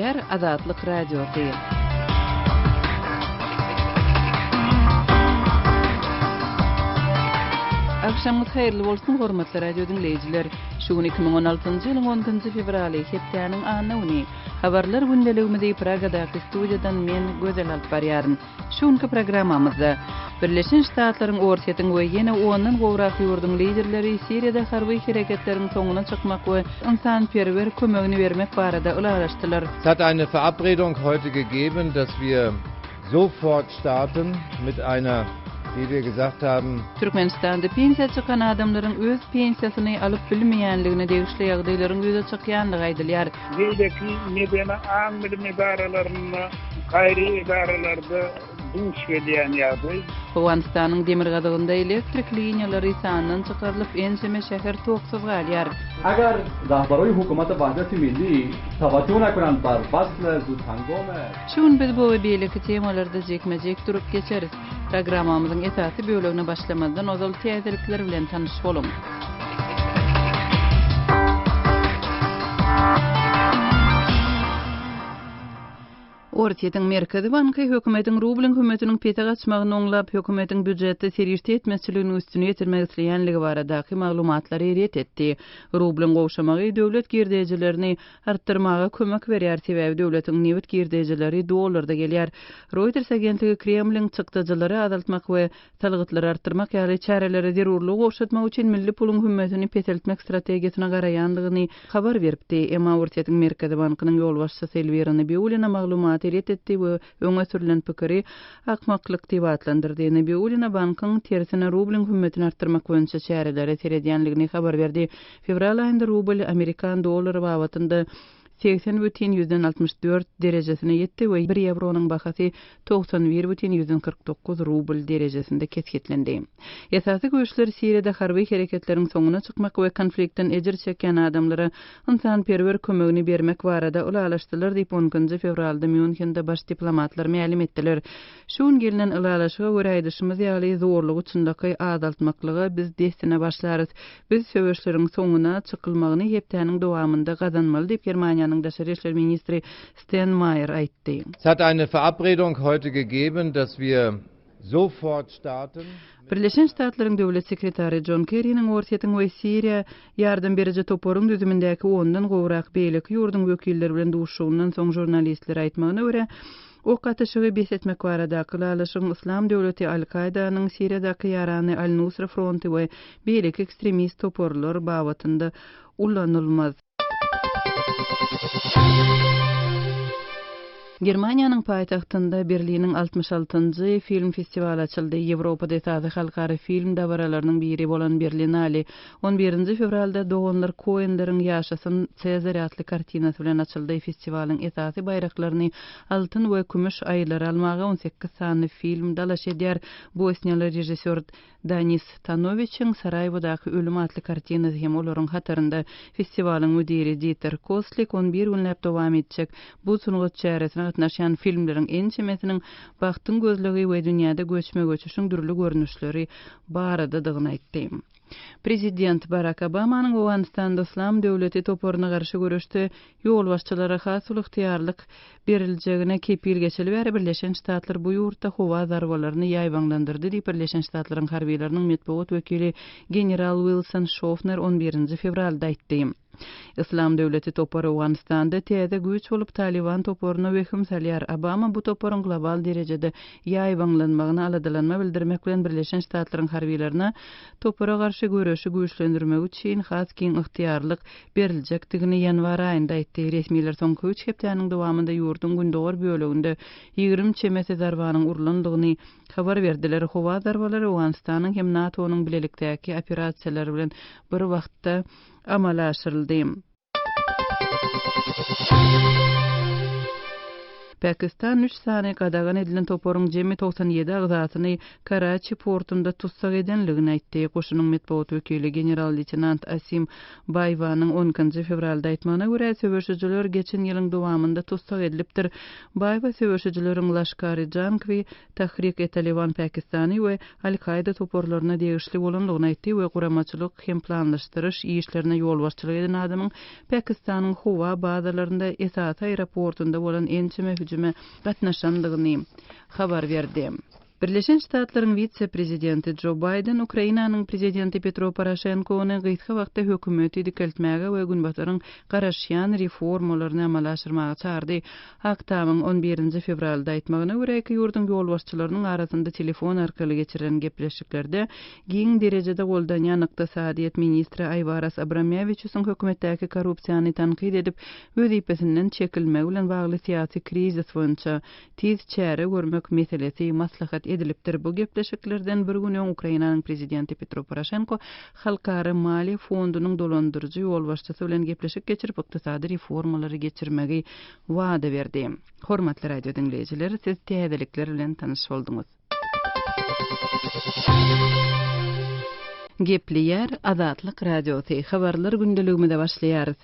dinleýär Azatlyk radiosy. Akşamınız hayırlı bolsun hormatly radio dinleýijiler. Şuň 2016-njy ýylyň 10-njy fevraly hepdeniň anyny habarlar gündeligimizde Pragadaky studiýadan men Gözel alyp barýaryn. Şuňky programmamyzda Birleşen Ştatlaryň ortaýatyň we ýene ondan gowrak ýurdun liderleri Siriýada harby hereketleriň soňuna çykmak we insanperwer kömegini bermek barada ulalaşdylar. Es hat eine Verabredung heute gegeben, dass wir sofort starten mit einer, wie wir gesagt haben, Türkmenistanda pensiya çykan adamlaryň öz pensiýasyny alyp bilmeýänligine degişli ýagdaýlaryň ýüze çykýanlygy aýdylýar. Beýleki medeni aňmyly idaralaryny gaýry idaralarda duş edýän ýagdaý. Awganistanyň demir gadagynda elektrik liniýalary sandan çykarylyp ençeme şäher toksyz galýar. اگر رهبرای حکومت وحدت ملی توجه نکنند بر فصل زود هنگام Şuň biz bu beýleki temalarda jekmejek durup geçeriz. Programmamyzyň esasy bölügine başlamadan ozal täzelikler bilen tanyşyp bolun. Ortaýatyň Merkezi Banky hökümetiň rublyň hömetiniň pete gaçmagyny oňlap hökümetiň büdjetde serýirti etmezçiligini üstüne ýetirmek isleýänligi baradaky maglumatlary eýret etdi. Rublyň gowşamagy döwlet girdijilerini artdyrmaga kömek berýär sebäbi döwletiň newit girdijileri dollarda gelýär. Reuters agentligi Kremliň çykdyjylary azaltmak we talgytlary artdyrmak ýaly çärelere zerurlyk gowşatmak üçin milli puluň hömetini peteltmek strategiýasyna garaýandygyny habar beripdi. Emma Ortaýatyň Merkezi Bankynyň ýol başçysy Elvira Nabiulina maglumat eýret etdi we öňe sürülen pikiri akmaklyk diýip atlandyrdy. Nabiulina bankyň tersine rublyň hömetini artdyrmak boýunça çärelere seredýänligini habar berdi. Fevral aýynda rubl Amerikan dollary babatynda 80,64 derejesine ýetdi we 1 euronyň bahasy 91,49 rubl derejesinde kesgitlendi. Esasy güýçler Siriýada harby hereketleriň soňuna çykmak we konfliktden ejir çeken adamlara insanperwer kömegini bermek barada ulalaşdylar diýip 10-njy fevralda Münchende baş diplomatlar ma'lum etdiler. Şuň gelinen ulalaşyga görä aýdyşymyz ýaly zorluk üçinki adaltmaklygy biz destine başlarys. Biz söwüşleriň soňuna çykylmagyny hepdeniň dowamında gazanmaly diýip Germaniýanyň Daşary işler ministri Steinmeier aýtdy. es hat eine Verabredung heute gegeben, dass wir sofort starten. Birleşen Ştatlaryň döwlet sekretary John Kerry'niň ortaýatyň we Siriýa ýardam beriji toporuň düzümindäki ondan gowrak beýleki ýurdun wekilleri bilen duşuşundan soň jurnalistler aýtmagyna görä, ok atyşygy besetmek baradaky ulalaşyň Islam döwleti Al-Qaidanyň Siriýadaky ýarany Al-Nusra fronty we beýleki ekstremist toporlar babatynda ullanylmaz. Germaniýanyň paýtagtynda Berliniň 66-njy film festivaly açyldy. Ýewropada esasy halkary film dabaralarynyň biri bolan Berlinale 11-nji fevralda Doganlar Koenleriň ýaşasyn Cezar adly kartinasy bilen açyldy. Festiwalyň esasy bayraklaryny altyn we kümüş aýlary almaga 18 sanly film dalaş edýär. Bosniýaly rejissor Danis Tanovićiň Saraýewodaky ölüm adly kartinasy hem olaryň hatarynda. Festiwalyň müdiri Dieter Koslik 11 günläp dowam etjek. Bu sunugat çäresine gatnaşan filmleriň ençemesiniň bagtyň gözlegi we dünýäde göçme göçüşiň dürli görnüşleri baradadygyny aýtdy. Prezident Barack Obamanyň Awganistanda Islam döwleti toporuna garşy görüşde ýol başçylara has ýygytýarlyk beriljegine kepil geçilip bäri Birleşen Ştatlar bu ýurtda howa zarwalaryny ýaýbanlandyrdy diýip Birleşen Ştatlaryň harbiýlarynyň medeniýet wekili general Wilson Schaffner 11-nji fevralda aýtdy. Islam döwleti toporu Awganistanda täze güýç bolup Taliban toporuna wehim salýar. Obama bu toporun global derejede ýaýbanlanmagyna aladylanma bildirmek bilen Birleşen Ştatlaryň harbiýlaryna topora garşy görüşi güýçlendirmek üçin has keng ygtyýarlyk beriljakdygyny ýanwar aýynda aýtdy. Resmiler soňky 3 hepdeniň dowamında ýurdun gündogor böleginde 20 çemesi zarwanyň urulandygyny habar berdiler. Howa zarwalary Awganistanyň hem NATO'nyň bilelikdäki operasiýalary bilen bir wagtda amala aşyryldy. Pakistan 3 sany qadagan edilen toporun jemi 97 agzatyny Karachi portunda tutsak edenligini aýtdy. Goşunyň medeniýet wekili general-leytenant Asim Bayvanyň 10-njy fevralda aýtmagyna görä söwüşçiler geçen ýylyň dowamında tutsak edilipdir. Bayva söwüşçileriň Lashkar-e Jang Tahrik-e Taliban Pakistany we Al-Qaida toporlaryna degişli bolanlygyny aýtdy we guramaçylyk hem planlaşdyryş işlerine ýol başçylyk eden adamyň Pakistanyň howa bazalarynda Esat aeroportunda bolan ençeme hüjüme gatnaşandygyny habar berdi. Birleşen Ştatlaryň vice-prezidenti Joe Biden Ukrainanyň prezidenti Petro Poroshenkony gyzga wagtda hökümeti dikeltmäge we günbatyryň garaşýan reformalaryny amala aşyrmaga çağırdy. Aktamyň 11 fevralda aýtmagyna görä iki ýurdun ýol başçylarynyň arasynda telefon arkaly geçirilen gepleşiklerde giň derejede goldanýan ykdysadyýet ministri Ayvaras Abramoviçiň hökümetdäki korrupsiýany tanqid edip, öz ýepesinden çekilmegi bilen bagly syýasy krizis boýunça tez çäre görmek meselesi maslahat edilipdir. Bu gepleşiklerden bir gün öň Ukrainanyň prezidenti Petro Poroshenko Halkara Maliýe fondunyň dolandyrjy ýol başçysy bilen gepleşik geçirip ykdysady reformalary geçirmegi wada berdi. Hormatly radio dinleýijiler, siz täzelikler bilen tanyş bolduňuz. Gepliyer Azatlyk Radiosy habarlar gündeligimizde başlaýarys.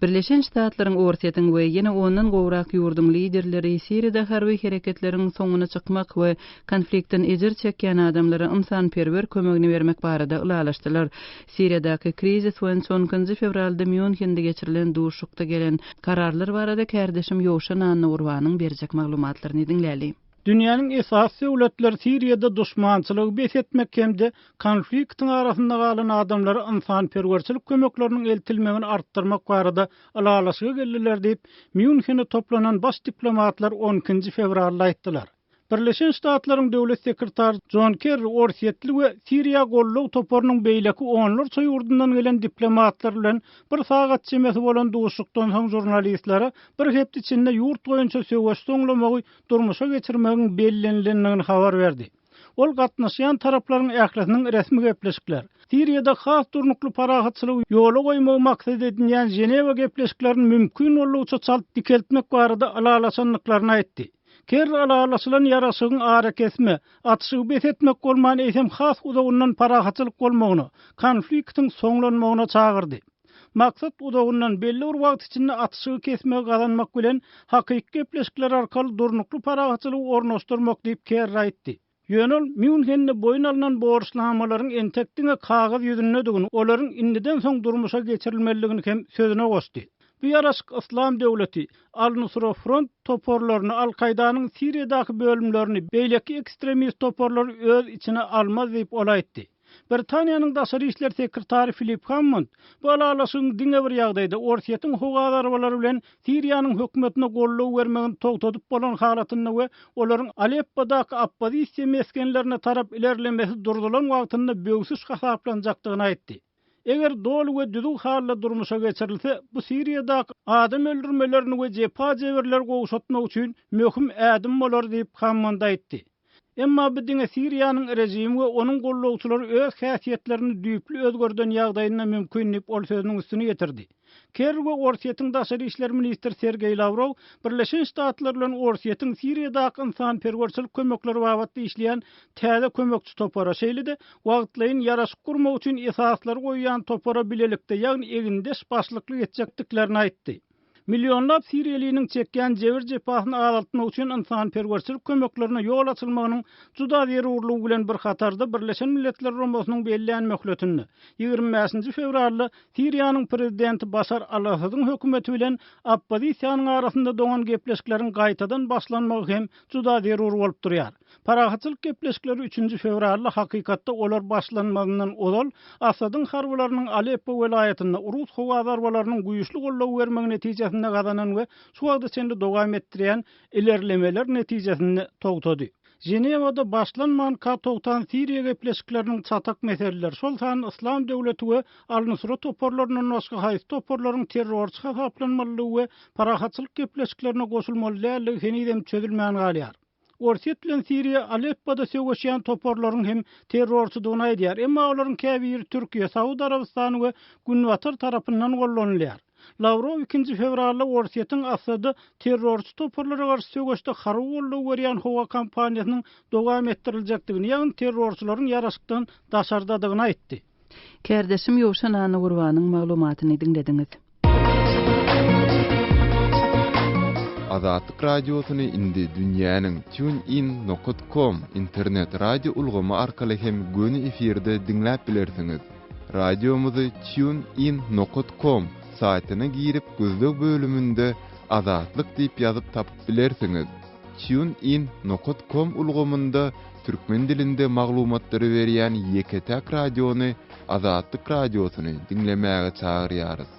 Birleşen Ştatlaryň ortaýatyň we ýene ondan gowrak ýurdun liderleri Siriýada harby hereketleriň soňuna çykmak we konflikten ejir çekýän adamlara ynsanperwer kömegini bermek barada ulalaşdylar. Siriýadaky krizis boýunça 10 fevralda Münchende geçirilen duşukda gelen kararlar barada kärdeşim Ýowşan Anna Urbanyň berjek maglumatlaryny dinläli. Dünýäniň esas döwletleri Siriýada düşmançylygy besletmek hemde konfliktiň arasynda galan adamlary ynsanperwerçilik kömekleriniň eltilmegini artdyrmak barada alalaşyga geldiler diýip Münchende toplanan baş diplomatlar 10 fevralda aýtdylar. Birleşen Ştatlaryň döwlet sekretary John Kerry orsiýetli we Siriýa gollaw toporunyň beýleki onlar soýurdundan gelen diplomatlar bilen bir sagat çemesi bolan duşukdan soň jurnalistlere bir hepde içinde ýurt boýunça söwüş soňlamagy durmuşa geçirmegiň bellenlendigini habar berdi. Ol gatnaşýan taraplaryň ählisiniň resmi gepleşikler Siriýada has durnukly parahatçylygy ýola goýmagy maksat edilýän Jenewa gepleşiklerini mümkin bolýança çalyp dikeltmek barada alalaşanlyklaryny aýtdy. Kerry alalaşylan ýaraşygyň ara kesme, atşygy besetmek bolman eýsem has uzagundan parahatçylyk bolmagyny, konfliktiň soňlanmagyna çağırdy. Maksat uzagundan belli bir wagt içinde atşygy kesmegi gazanmak bilen hakyky gepleşikler arkaly durnukly parahatçylygy ornaşdyrmak diýip Kerry aýtdy. Ýönül Münchende boyun alınan borçlanmalaryň entekdiňe kagaz ýüzünde dugun, olaryň indiden soň durmuşa geçirilmeligini hem sözüne goşdy. Bu ýaraşyk İslam döwleti Al-Nusra Front toporlaryny Al-Qaidanyň Siriýadaky bölümlerini beýleki ekstremist toporlar öz içine almaz diýip olaýtdy. Britaniýanyň daşary işler sekretary Philip Hammond bu alalaşygyň diňe bir ýagdaýda orsiýetin howadarbalary bilen Siriýanyň hökümetine gollaw bermegini togtadyp bolan halatyny we olaryň Aleppo'daky oppozisiýa meskenlerine tarap ilerlemesi durdulan wagtynda böwsüz hasaplanjakdygyny aýtdy. Eger dolu we düzük halla durmuşa geçirilse, bu Siriýadaky adam öldürmelerini we jepa jeberler gowşatmak üçin möhüm ädim bolar diýip Hammond aýtdy. Emma bu diňe Siriýanyň rejimi we onuň gollawçylary öz häsiýetlerini düýpli özgörden ýagdaýyna mümkinlik ol sözüniň üstüne getirdi. Kerry we Orsiýetin daşary işler ministri Sergey Lavrov Birleşen Ştatlar bilen Orsiýetin Siriýadaky ynsanperwerçilik kömekleri babatda işleýän täze kömekçi topara şeýlede wagtlaryň ýaraşyk gurmak üçin esaslary goýýan topara bilelikde ýagny egindeş başlykly etjekdiklerini aýtdy. Milyonlap Siriýaliniň çekýän jebir jepasyny azaltmak üçin ynsanperwerçilik kömeklerine ýol açylmagynyň juda zerurlygy bilen bir hatarda Birleşen Milletler Romasynyň belliän möhletini 25 fevralda Siriýanyň prezidenti Başar al-Asadyň hökümeti bilen oppozisiýanyň arasynda dogan gepleşikleriň gaýtadan başlanmagy hem juda zerur bolup durýar. Parahatçylyk gepleşikleri 3 fevralda hakykatda olar başlanmagynyň ozal Asadyň harbalarynyň Aleppo welaýatynda Rus howadarbalarının güýçli gollaw bermegi netijesinde gazanan we şu wagtda içinde dowam etdirýän ilerlemeler netijesinde togtady. Jenewada başlanman katowtan Siriýa gepleşikleriniň çatak meseleler şol san İslam döwleti we Al-Nusra toporlarynyň başga haýsy toporlaryň terrorçy hasaplanmalygy we parahatçylyk gepleşiklerine goşulmaly henüzem çözülmän galýar. Orsiýet bilen Siriýa Aleppo'da söwüşýän toporlaryň hem terrorçylygyny aýdýar, emma olaryň käbir Türkiýe, Saudy Arabistany we Günwatar tarapyndan gollanylýar. Lavrov 2 fevralda Orset'in Asad'ı terörist toparlara karşı sögüşde Harwollu Werian Hova kampaniýasynyň dowam ettiriljekdigini, ýa-ni terörçilerin ýaraşykdan daşardadygyny aýtdy. Kärdeşim Ýowşan Ana Gurbanyň maglumatyny dinlediňiz. Azatlyk radiosyny indi dünýäniň TuneIn.com internet radio ulgamy arkaly hem göni efirde dinläp bilersiňiz. Radiomuzy TuneIn.com saýtyna girip gözlük bölümünde Azatlyk diýip ýazyp tapyp bilersiňiz. TuneIn.com ulgamynda türkmen dilinde maglumatlary berýän Ýeketäk radiony Azatlyk radiosyny dinlemäge çagyrýarys.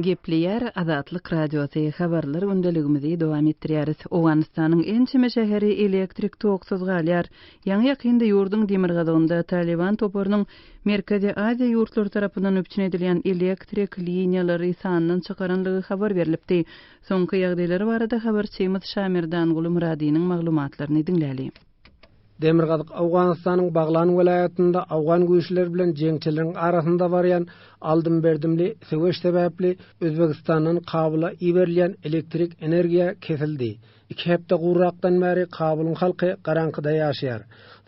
Gepleýär Azatlyk radiosy habarlar gündeligimizi dowam etdirýäris. Owganystanyň ençime şäheri elektrik toksuz galýar. Ýa-ni ýakynda ýurdun Demirgazynda Taliban toparynyň Merkezi Aziýa ýurtlary tarapyndan öpçün edilýän elektrik liniýalary sanynyň çykaranlygy habar berilipdi. Soňky ýagdaýlary barada habarçymyz Şamirdan Gulumradynyň maglumatlaryny dinläli. Demirgazyk Awganystanyň Baglan welaýatynda Awgan güýçleri bilen jeňçileriň arasynda barýan aldym berdimli söwüş sebäpli Özbegistanyň Kabyla iberilýän elektrik energiýa kesildi. 2 hepde gurrakdan bäri Kabylyň halky garankyda ýaşaýar.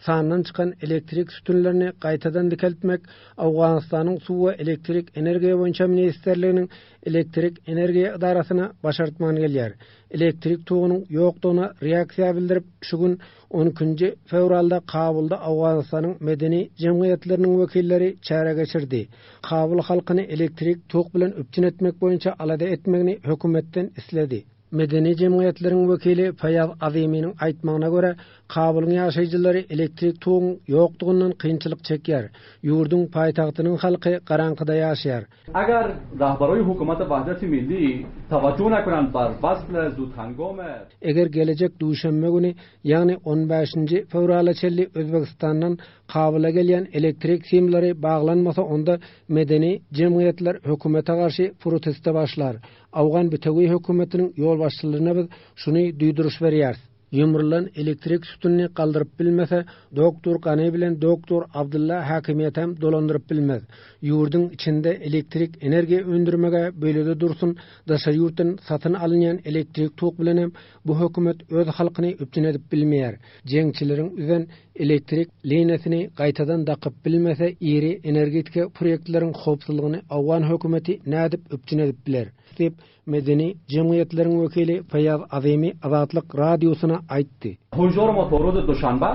Sanynyň çykan elektrik sütunlaryny gaýtadan dikeltmek Awganystanyň suw we elektrik energiýa boýunça ministrliginiň elektrik energiýa idarasyna başartman gelýär. Elektrik togynyň ýokdugyna reaksiýa bildirip, şu gün 12 fevralda Kabylda Awganystanyň medeni jemgyýetleriniň wekilleri çäre geçirdi. Kabyl halkyny elektrik tog bilen öpçün etmek boýunça alada etmegini hökümetden isledi. Medeni jemgyýetleriň wekili Fayaz Aziminiň aýtmagyna görä, Kabylyň ýaşaýjylary elektrik togyň ýokdugyndan kynçylyk çekýär. Ýurdun paýtagtynyň halky garankyda ýaşaýar. Agar rahbaroy hukumat Wahdati Milli tawajjuh nakanand bar wasl zudhangome Eger gelecek duşanma güni, ýagny 15 fevrala çelli Özbegistandan Kabyla gelýän elektrik simlary baglanmasa, onda medeni jemgyýetler hökümete garşy proteste başlar. Awgan Bitewi hökümetiniň ýol başçylaryna biz şuny duýduruş berýär. Ýumrulan elektrik sütunny galdyryp bilmese, doktor Gany bilen doktor Abdulla hakimiýetem dolandyryp bilmez. Ýurdun içinde elektrik energiýa öndürmege bölede dursun, daşa ýurtdan satyn alynýan elektrik tok bilen hem bu hökümet öz halkyny öpçün edip bilmeýär. Jeňçileriň üzen elektrik liniýasyny gaýtadan dakyp bilmese, iri energetika proýektleriň howpsuzlygyny Awgan hökümeti nädip öpçün edip biler. Dep medeni jemgyýetleriň wekili Fayaz Azimi Azatlyk radiosyna aýtdy. Hujur motoru dushanba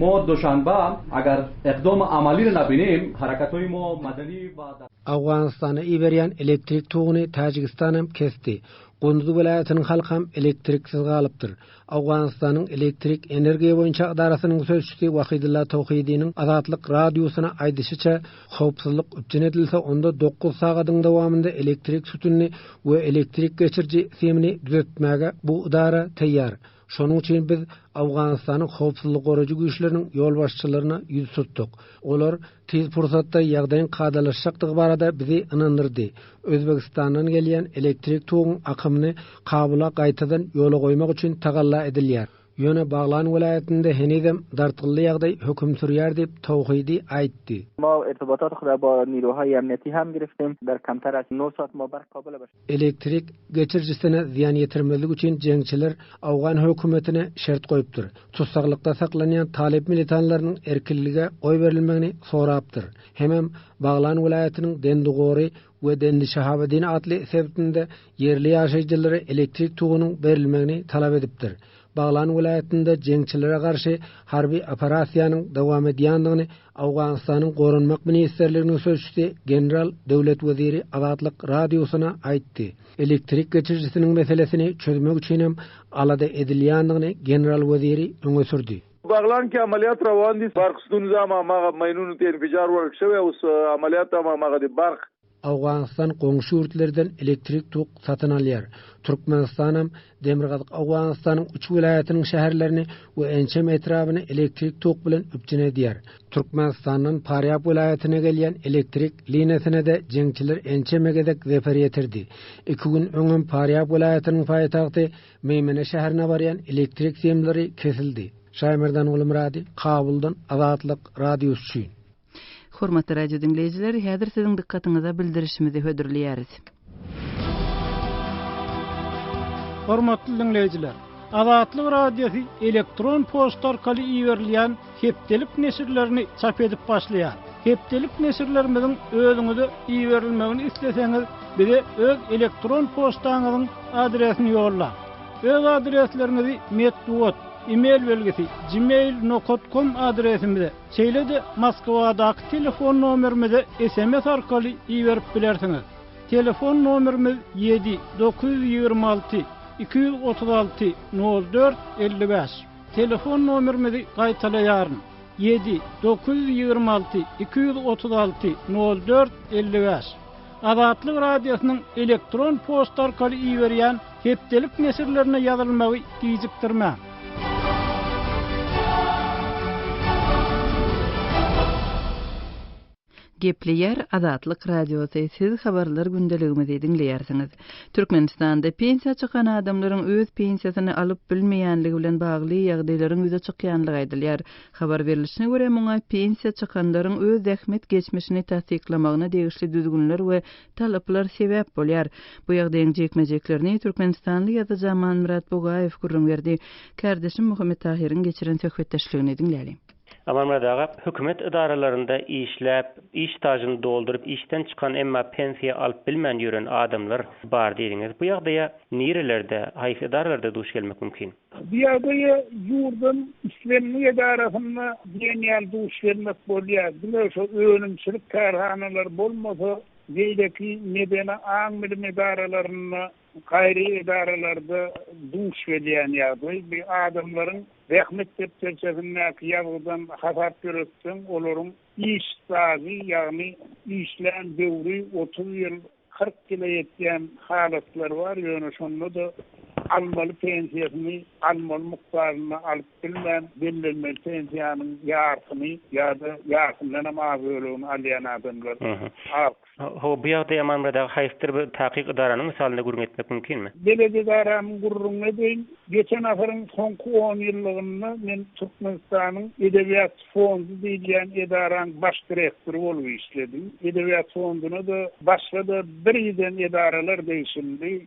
mo dushanba agar iqdam amali nabinim harakatoy mo madani va Awganystana iberýän elektrik togyny Tajikistan hem kesdi. Gonduz welaýatynyň halky hem elektriksiz galypdyr. Awganystanyň elektrik energiýa boýunça idarasynyň sözçüsi Wahidulla Tawhidiň Azatlyk radiosyna aýdysyça, howpsuzlyk öpçün edilse, onda 9 sagatyň dowamında elektrik sütunny we elektrik geçirji semini düzeltmäge bu idara teýýar. Şonuň üçin biz Awganystanyň howpsuzlyk goragy güýçleriniň ýol başçylaryna ýüz tutdyk. Olar tez fursatda ýagdaýyň gadalaşykdygy barada bizi ynandyrdy. Özbegistandan gelýän elektrik togyň akymyny Kabyla gaýtadan ýola goýmak üçin tagalla edilýär. Ýöne Baglan welaýatynda henizem dartgylly ýagdaý höküm sürýär diýip Tawhidi aýtdy. ما ارتباطات خود را با نیروهای امنیتی هم گرفتیم. در کمتر از 9 ساعت ما بر کابل باشیم. Elektrik geçirjisine ziyan yetirmezlik üçün jeňçiler Awgan hökümetine şert goýupdyr. Tutsaklıkta saklanýan talep militanlarynyň erkinlige goý berilmegini sorapdyr. Hemem Baglan welaýatynyň Dendigory we Dendi Şahabedin adly sebitinde yerli ýaşaýjylary elektrik togynyň berilmegini talap edipdir. Baglan welaýatynda jeňçilere garşy harby operasiýanyň dowam edýändigini Awganystanyň gorunmak ministrliginiň sözçüsi general döwlet weziri Azatlyk radiosyna aýtdy. Elektrik geçirjisiniň meselesini çözmek üçin hem alada edilýändigini general weziri öňe sürdi. Baglan ki ameliyat rawandi barqsdun zama ma maynun tenfijar work şewe us ameliyat ma gadi barq. Awganystan goňşy ýurtlardan elektrik tok satyn alýar. Türkmenistan hem Demirgazyk Awganystanyň 3 welaýatynyň şäherlerini we ençem etrabyny elektrik tok bilen öpçün edýär. Türkmenistanyň Paryap welaýatyna gelýän elektrik liniýasyna da jeňçiler ençemegedek zefer ýetirdi. 2 gün öňem Paryap welaýatynyň paýtagty Meýmene şäherine barýan elektrik semleri kesildi. Şaýmerdan Gulumrady, Kabuldan Azatlyk radiosu. Hormatly radio dinleyijiler, häzir siziň dikkatiňize bildirişimizi hödürleýäris. Hormatly dinleyijiler, Azatlyk radiosu elektron posta orkaly iýerilýän hepdelik nesirlerini çap edip başlaýar. Hepdelik nesirlerimizin özüňize iýerilmegini isleseňiz, bize öz elektron postaňyzyň adresini ýolla. Öz adreslerinizi metduat, e-mail belgisi gmail.com adresimize, şeýle-de Moskwadaky telefon nomerimize SMS arkaly iýerip bilersiňiz. Telefon nomerimiz 7-926 236 04 55. Telefon nomerimizi gaýtalaýaryn. 7-926 236 04 55. Azatlyk radiosynyň elektron posta arkaly iýerýän hepdelik nesirlerine ýazylmagy diýjikdirmä. Gepleyer Azatlyk radiosu, siz habarlar gündeligimizi dinleýärsiňiz. Türkmenistanda pensiýa çykan adamlaryň öz pensiýasyny alyp bilmeýänligi bilen bagly ýagdaýlaryň ýüze çykýanlygy aýdylýar. Habar berilişine görä muňa pensiýa çykanlaryň öz zähmet geçmişini tasdiklamagyna degişli düzgünler we talaplar sebäp bolýar. Bu ýagdaýyň jekmejeklerini Türkmenistanly ýazyjy Aman Murat Bogaýew gurrun berdi. Kardeşim Muhammed Tahir'in geçiren söhbetdeşligini dinleýäli. Aman Murat hökümet idaralarında işläp, iş stajyny doldurup işten çykan emma pensiýa alyp bilmän ýören adamlar bar diýdiňiz. Bu ýagdaýa nerelerde, haýsy idaralarda duş gelmek mümkin? Bu ýagdaýa ýurdun islenme edarasyna ýeňel duş gelmek bolýar. Biler şo önümçilik karhanalar bolmasa, beýleki medeni aňmyly edaralarına, gaýry edaralarda duş gelýän ýagdaý, bu adamlaryň rehmet depterçesindäki ýagdaýdan hasap görüpdiň, olaryň iş stagy, ýagny işlän döwri 30 ýyl 40 ýyla ýetýän halatlar bar. Ýöne şonda da almaly pensiýasyny, almaly mukdaryny alyp bilmän, bellenmeli pensiýanyň ýartyny ýa-da ýartyndan ama bölügini alýan adamlar. Ho, bu ýagdaýa Aman Murat haýsy bir takyk idaranyň misalyna gurrun etmek mümkinmi? Belediýe idaranyň gurrun edýän, geçen asyryň soňky 10 ýyllygyny men Türkmenistanyň Edebiýat fondy diýilýän edaranyň baş direktory bolup işledim. Edebiýat fonduny da başga bir ýydan edaralar değişildi.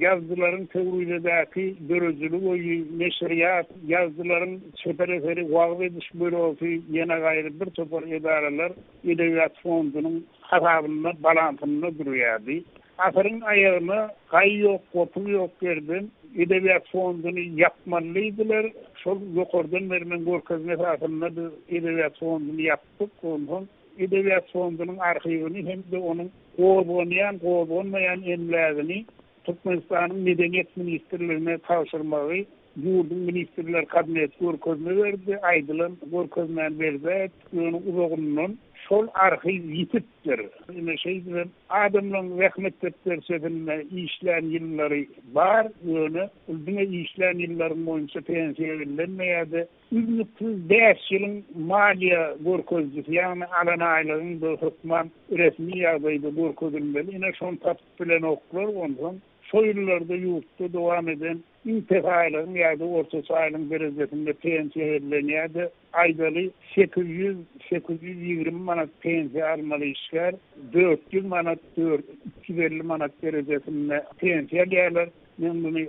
Ýazgylaryň töwrüdäki dörejili we neşriýat, ýazgylaryň çepereseri wagt ediş bölegi ýene gaýry bir topar edaralar Edebiýat fondunyň hasabyna balantyny durýardy. Asyryň aýagyna gaý ýok, gopu ýok berdim. Edebiýat fonduny ýapmalydylar. Şol ýokardan berilen görkezme hasabyna Edebiýat fonduny ýapdyk. Ondan Edebiýat fondunyň arhiwini hem de onuň goýulmaýan emlägini Türkmenistanyň Medeniýet ministrligine tapşyrmagy ýurdun ministrler kabineti görkezme berdi. Aýdylan görkezmän berdi. Ýöne uzagyndan şol arhiw ýitipdir. Ine şeýle adamlaryň rehmet depterçesinde işlän ýyllary bar, ýöne ulduňa işlän ýyllaryň boýunça pensiýa verilmedi. 305 ýylyň maliýa görkezjisi, ýagny alan aýlygyň bu hökman resmi ýagdaýda görkezilmeli. Ine şon tatyp bilen oklar, ondan soýullarda ýurtda dowam eden intihaýlyň ýa-da ortaça aýlyň derejesinde pensiýa verilýär. Aýdaly 800-820 manat pensiýa almaly işler, 400 manat, 250 manat derejesinde pensiýa alýarlar. Men bunu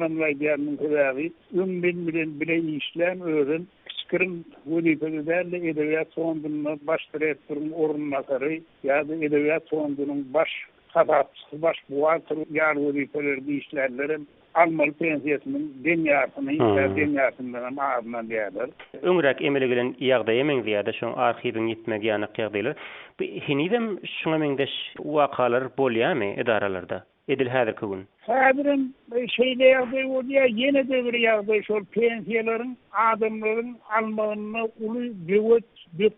anlaýdýarmyň täzägi, bilen bilen işlän özün kiçikirin wezifelerle Edebiýat fondunyň baş direktorynyň orunmasary ýa-da Edebiýat fondunyň baş buhalter ýargı işlerlerim almaly pensiýasynyň denýärsynyň aýdyndan diýerler. Öňrek emele gelen ýagdaýa meňzeýärde şoň arhiwiň ýitmegi ýany ýagdaýlar. Hinidem şoňa meňdeş wakalar bolýarmy edaralarda? Edil häzirki gün. Häzirin şeýle ýagdaý bolýar, ýene de bir ýagdaý şol pensiýalaryň adamlaryň almagyna uly döwlet bir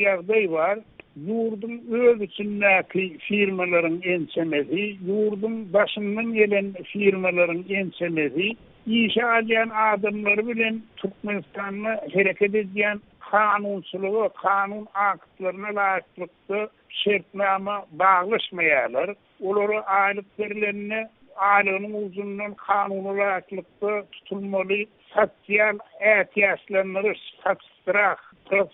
ýagdaý bar. Ýurdun öz içindäki firmalaryň ensemesi, ýurdun başyndan gelen firmalaryň ensemesi, işe alýan adamlar bilen Türkmenistanyň hereket edýän kanunçylygy, kanun aktlaryna laýyklykda şertnama baglaşmaýarlar. Olary aýlyk berilenine aýlygynyň uzundan kanuny laýyklykda tutulmaly sosial ähtiýaçlarny satsyraq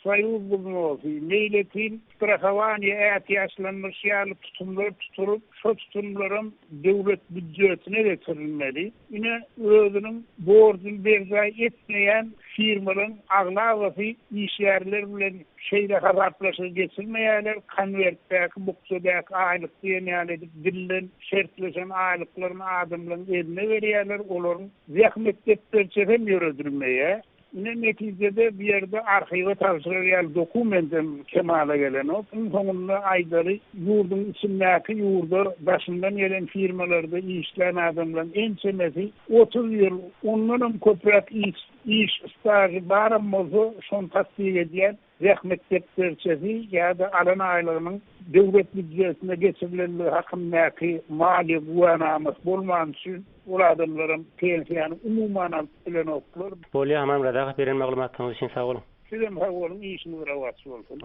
Soyuz bulunması, meyletin strahavaniye ihtiyaçlanmış yağlı tutumlar tuturup, şu tutumların devlet büdcetine getirilmeli. Yine özünün borcunu berzay etmeyen firmaların ağlavası işyerler bilen şeyle hazaplaşır geçirmeyeler, konvertteki, buksudaki aylık diyen edip dillen şertleşen aylıkların adamların eline veriyorlar, onların zahmet defterçeden yürüdürmeye. Yine neticede bir yerde arşive tavsiyeler dokumentin kemale gelen o. Bunun sonunda ayları yurdun içindeki yurda başından gelen firmalarda işleyen adamların en çemesi 30 yıl onların köprek iş stajı baramazı son tasdik ediyen zahmet defterçesi ya da alan aylarının devlet büdcesine geçirilenliği hakkındaki mali güvenaması bulman için o adamların pensiyanı umuman alıp bilen okular. Bolya hamam radaq beren maglumatlarınız için sağ olun. Sizin sağ olun, iyisiniz ravatçı olsun.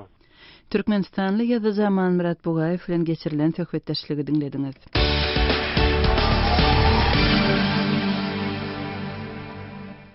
Türkmenistanlı ýa-da Zaman Murat Bugayew bilen geçirilen söhbetdeşligi dinlediniz.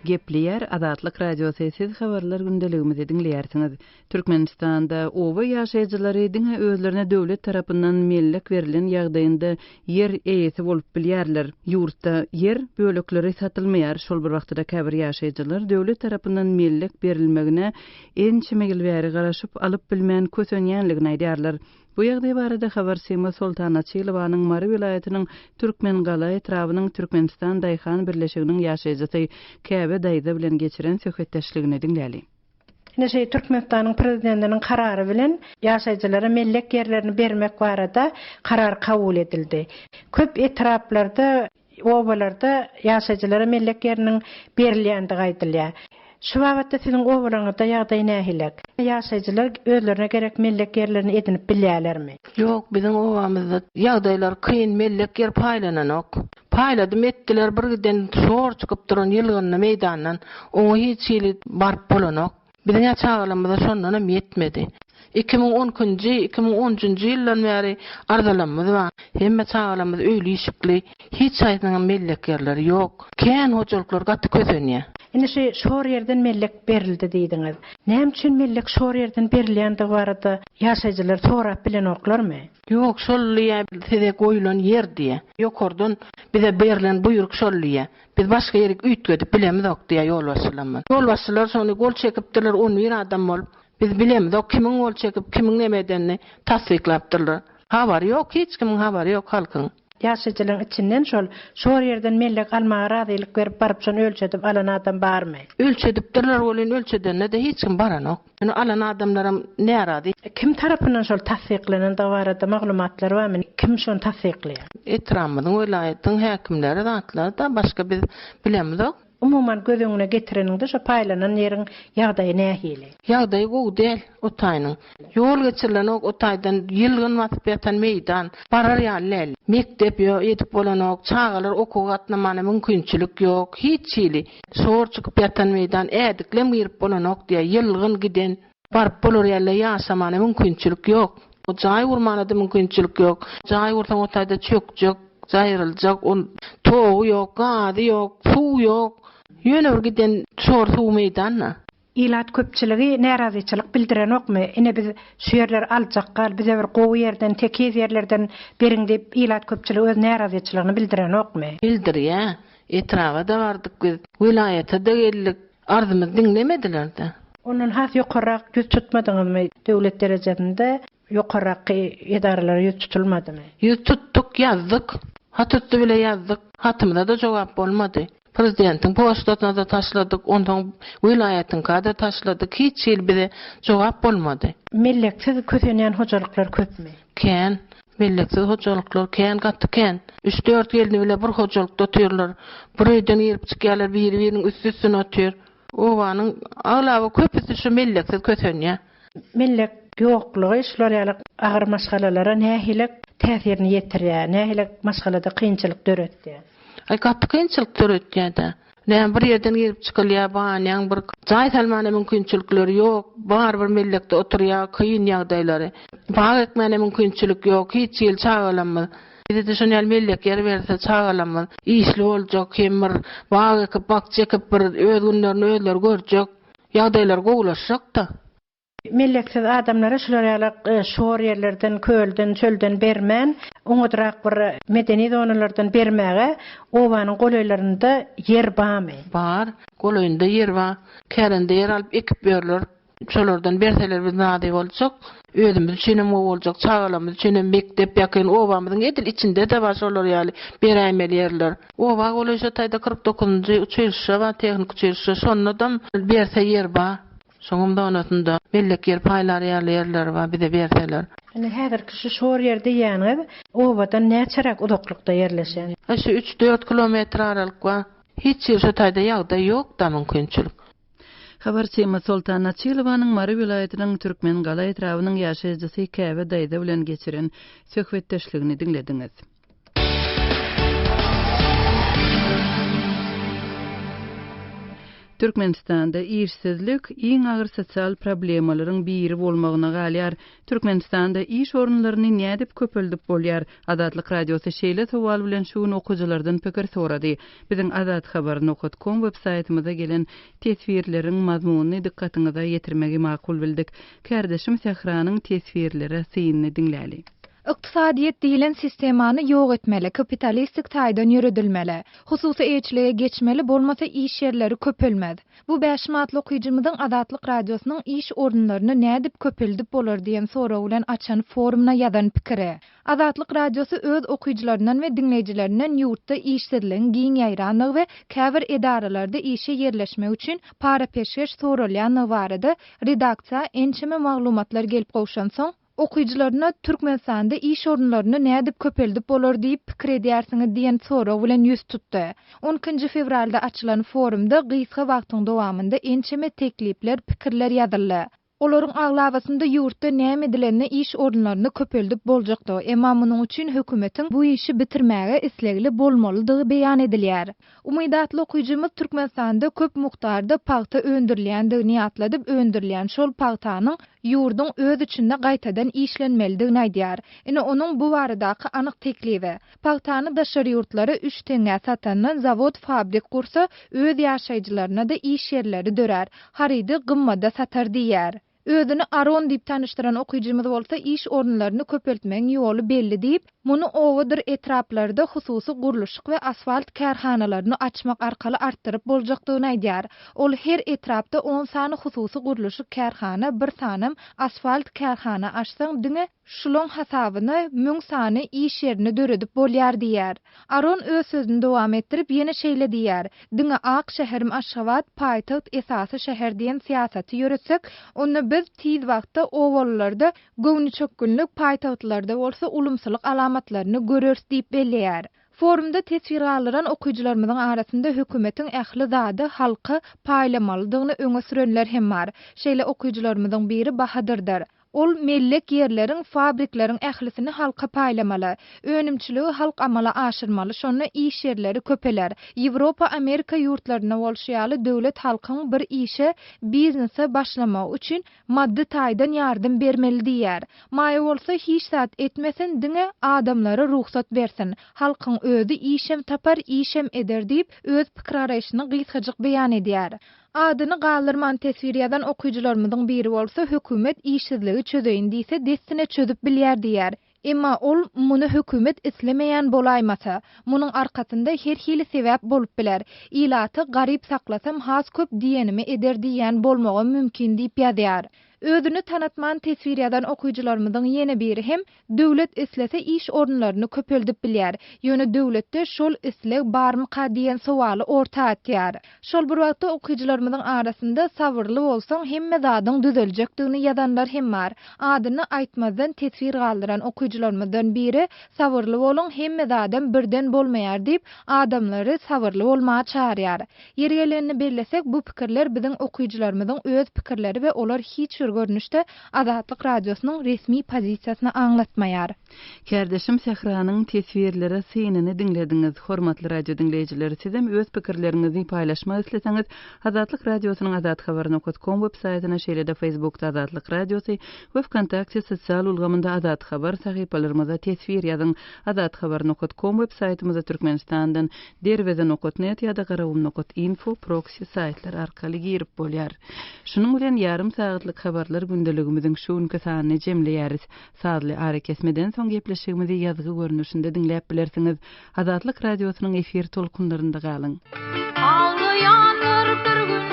Gepleyer Adatlyk radiosyny habarlar gündeligimizi dinleýärsiňiz. Türkmenistanda owa ýaşaýjylary diňe özlerine döwlet tarapyndan mellek berilen ýagdaýynda yer eýesi bolup bilýärler. Ýurtda yer bölekleri satylmaýar. Şol bir wagtda käbir ýaşaýjylar döwlet tarapyndan mellek berilmegine ençimegil bäri garaşyp alyp bilmän kösenýänligini aýdýarlar. Bu ýagdaý barada habar Sema Sultana Çylowanyň Mary vilayatynyň Türkmen gala etrawynyň Türkmenistan daýhan birleşiginiň ýaşaýjysy Käbe daýda bilen geçiren söhbetdeşligini dinläli. Näşe Türkmenistanyň prezidentiniň karary bilen ýaşaýjylara mellek ýerlerini bermek barada karar kabul edildi. Köp etraplarda, obalarda ýaşaýjylara mellek ýeriniň berilýändigi aýdylýar. Şu wagtda sizin oğlanıda ýagdaý nähilek? Ýaşaýjylar özlerine gerek mellek ýerlerini edinip bilýärlermi? Ýok, bizim owamyzda ýagdaýlar kyn, mellek ýer paýlananok. Paýladym etdiler, birden şor çykyp duran ýylgyny meýdandan, oňa hiç ýyly barp bolanok. Biziň ýaşagalymyzda şondan yetmedi. 2010-njy, 2013-njy ýyldan bäri arzalanmaz bar. Hemme çağalamyz öýli işikli, hiç aýdyň mellek ýerleri ýok. Kän hojuluklar gaty kösenýär. Näşe şor ýerden mellek berildi diýdiňiz. Näme üçin mellek şor ýerden berilýändigi barada ýaşaýjylar sorap bilen oklarmy? Ýok, şollyýa size goýulan ýer diýe. Ýokardan bize berilen buyruk şollyýa. Biz başga ýere üýtgedip bilemiz ok diýe ýolbaşçylar. Ýolbaşçylar şonu gol çekipdiler 11 adam bolup. Biz bilemiz ok kimiň gol çekip kimiň nemedenni tasdiklapdyrlar. Habary ýok, hiç kimiň habary ýok halkyň. Ýaşaýjylaryň içinden şor ýerden mellek almaga razylyk berip baryp şonu ölçedip alan adam barmy? Ölçedipdirler, bolan ölçedenne de hiç kim baranok. Şonu alan adamlaram närazy? Kim tarapyndan şol tasdiklenen dawarada maglumatlar barmy? Kim şonu tasdiklýar? Etramynyň welaýatyň häkimleri zatlar da başga biz bilemiz ok. Umuman gözüňe getireninde şo paýlanan ýeriň ýagdaýy nähili? Ýagdaýy gowy del, otaýnyň. Ýol geçirilen ok otaýdan ýylgyn watyp ýatan meýdan, barar ýalyl. Mektep ýok, edip bolanok, çağalar okuw gatnamana mümkinçilik ýok, hiç ýyly. Şor çykyp ýatan meýdan ädiklem girip bolanok diýe ýylgyn giden, baryp bolar ýaly ýaşamana mümkinçilik ýok. O jaý urmana da mümkinçilik ýok. Jaý ursaň otaýda çökjek, jaýryljak, togy ýok, gady ýok, suw ýok. Ýöne bir giden şor suw meýdanna. Ilat köpçiligi närazyçylyk bildiren okmy? Ine biz şu ýerler aljakal, bize bir gowy ýerden, tekiz ýerlerden beriň diýip ilat köpçiligi öz närazyçylygyny bildiren okmy? Bildirýär. Etrawa da bardyk biz. Vilayata da geldik. Arzymyz dinlemediler de. Onun has ýokarak ýüz tutmadyňyzmy? Döwlet derejesinde ýokarak edaralar ýüz tutulmadymy? Ýüz tuttuk, ýazdyk. Hatutdy bile ýazdyk. Hatymyza da jogap bolmady. Prezidentin postatyna da taşladyk, ondan vilayatyňka da taşladyk. Hiç ýyl bize jogap bolmady. Melleksiz kösenýän hojalyklar köpmi? Kän, melleksiz hojalyklar kän gaty kän. 3-4 ýylny bile bir hojalykda oturýarlar. Bir öýden ýerip çykýarlar, biri-biriniň üstüne oturýar. Owanyň aglawy köpüsi şu melleksiz kösenýär. Mellek ýoklugy şolar ýaly agyr maşgalalara nähilek täsirini ýetirýär, nähilek maşgalada kynçylyk döretdi. Ay gaty kynçylyk döretýär-de. Näme bir ýerden girip çykylýar, baňaň bir jaý salmana mümkinçilikleri ýok. Bar bir mellekde oturýar, kyn ýagdaýlary. Baň etmene mümkinçilik ýok, hiç ýyl çağalanmaz. Bize de şonu mellek ýer berse çağalanmaz. Işli boljak, hemir, baň ekip, bak çekip bir öz günlerini özler görjek. Ýagdaýlar gowlaşjak da. Melleksiz adamlara şular ýaly şor yerlerden, kölden, çölden bermän, oňodrak bir medeni zonalardan bermäge owanyň golaylarynda yer barmy? Bar, golaýynda yer bar. Kärende yer alyp ekip berler. Şolardan berseler biz nady boljak, özümüz üçinem boljak, çağalamyz üçinem mektep ýakyn obamyzyň edil içinde de bar şolar ýaly berämeli yerler. Oba golaýşa taýda 49-njy uçurşa we tehnik uçurşa şondan berse yer bar. Soňumda onatynda bellek yer paýlary ýaly yerler bar, bir de berseler. Hani häzirki şu şor ýerde ýanyp, obadan näçerak uzaklykda ýerleşen? Şu 3-4 kilometr aralyk bar. Hiç ýer şu taýda ýagda ýok da mümkinçilik. Habarçyma Sultan Açylowanyň Mary vilayatynyň Türkmen gala etrawynyň ýaşaýjysy Käbe daýda bilen geçiren söhbetdeşligini dinlediňiz. Türkmenistanda işsizlik iň agyr sosial problemalaryň biri bolmagyna galýar. Türkmenistanda iş orunlaryny nädip köpeldip bolýar? Adatlyk radiosy şeýle sowal bilen şuny okuwçylardan pikir sorady. Biziň adathabar.com web saýtymyza gelen tesvirleriň mazmunyny dikkatiňize ýetirmegi makul bildik. Kärdeşim Sehranyň tesvirleri synyny dinläli. Iqtisadiyyat diýilen sistemany ýok etmeli, kapitalistik taýdan ýürüdilmeli, hususy eýçiliğe geçmeli, bolmasa iş yerleri köpelmez. Bu 5 matly okuyjymyzyň Adatlyk radiosynyň iş orunlaryny nädip köpeldip bolar diýen soraw bilen açan forumuna ýazan pikiri. Adatlyk radiosy öz okuyjylaryndan we dinleýijilerinden ýurtda işsizligiň giň ýaýranlygy we käbir edaralarda işe yerleşmek üçin para peşkeş soralýan barada redaksiýa ençeme maglumatlar gelip gowşan soň okuyjylaryna Türkmenistanda iş orunlaryny nädip köpeldip bolar diýip pikir edýärsiňiz diýen soraw bilen ýüz tutdy. 10 fevralda açylan forumda gysga wagtyň dowamında ençeme teklipler, pikirler ýazyldy. Olaryň aglabasynda ýurtda näme edilenini iş orunlaryny köpeldip boljakdy. Emma munyň üçin hökümetiň bu işi bitirmäge islegli bolmalydygy beýan edilýär. Umydatly okuyjymyz Türkmenistanda köp mukdarda paxta öndürilýändigini ýatladyp, öndürilýän şol paxtanyň ýurduň öz içinde gaýtadan işlenmelidigini aýdýar. Ine onuň bu baradaky anyk teklibi. Paxtany daşary ýurtlary 3 teňe satan zavod, fabrik kursa öz ýaşaýjylaryna da iş yerleri dörer. Haridi gymmada satar diýär. Özüni Aron diýip tanıştyran okuyjymyz bolsa iş orunlaryny köpeltmeň ýoly belli diýip, muny owadyr etraplarda hususy guruluşyk we asfalt kärhanalaryny açmak arkaly artdyryp boljakdygyny aýdýar. Ol her etrapda 10 sany hususy guruluşyk kärhana, bir sanym asfalt kärhana açsaň diňe şuloň hasabyna 1000 sany iş yerini döredip bolýar diýär. Aron öz sözüni dowam etdirip ýene şeýle diýär. Diňe Ak şäherim Aşgabat paýtaht esasy şäher diýen siýasaty ýüretsek, onu biz tiz wagtda owalarda göwni çökgünlik paýtahtlarda bolsa ulumsylyk alamatlaryny görürs diýip belleýär. Forumda tesvir alynan okuyjylarymyzyň arasynda hökümetiň ähli zady halky paýlamalydygyny öňe sürenler hem bar. Şeýle okuyjylarymyzyň biri Bahadyrdyr. Ol mellek yerlerin, fabrikleriň ählisini halka paýlamaly, önümçiligi halk amala aşyrmaly, şonu iş yerleri köpeler. Ýewropa, Amerika ýurtlaryna bolşýaly döwlet halkyň bir işe, biznese başlamak üçin maddi taýdan ýardym bermeli diýär. Maýa bolsa hiç zat etmesen diňe adamlara ruhsat bersin. Halkyň özü işem tapar, işem eder diýip öz pikir araýşyny gysgaçyk beýan edýär. Adyny galdyrman tesvirýadan okuyjylarymyzyň biri bolsa hökümet işsizligi çözeýin diýse destine çözüp bilýär diýär. Emma ol muny hökümet islemeýän bolaýmasa, munyň arkasynda her hili sebäp bolup biler. Ilaty garyp saklasam has köp diýenimi eder diýen bolmagy mümkin diýip ýazýar. Özünü tanatman tesvirýadan okuyjylarymyzyň ýene biri hem döwlet islese iş orunlaryny köpeldip bilýär. Ýöne döwletde şol isleg barmy diýen sowaly orta atýar. Şol bir wagtda okuyjylarymyzyň arasynda sabırly bolsaň hemme zadyň düzeljekdigini ýazanlar hem bar. Adyny aýtmazdan tesvir galdyran okuyjylarymyzdan biri sabırly bolun hemme zadym birden bolmaýar diýip adamlary sabırly bolmagy çağırýar. Ýergelenini bellesek bu pikirler biziň okuyjylarymyzyň öz pikirleri we olar hiç görnüşde Adatlyk radiosynyň resmi pozisiýasyny aňlatmaýar. Kärdeşim Sehranyň tesvirleri synyny dinlediňiz. Hormatly radio dinleýijileri, sizem öz pikirleriňizi paýlaşmak isleseňiz, Adatlyk radiosynyň adathabar.com web saýtyna şeýle-de Facebookda Adatlyk radiosy we Wkontakte sosial ulgamynda Adat habar sahypalarymyza tesvir ýazyň. Adathabar.com web saýtymyza Türkmenistandan derweden.net ýa-da garawum.info proxy saýtlar arkaly girip bolýar. Şunuň bilen ýarym sagatlyk habar habarlar gündeligimizin şunkı sanyny jemleýäris. Sadly ara kesmeden soň gepleşigimizi ýazgy görnüşinde dinläp bilersiňiz. Azatlyk radiosynyň efir tolkunlarynda galyň. Aldy ýandyr bir gün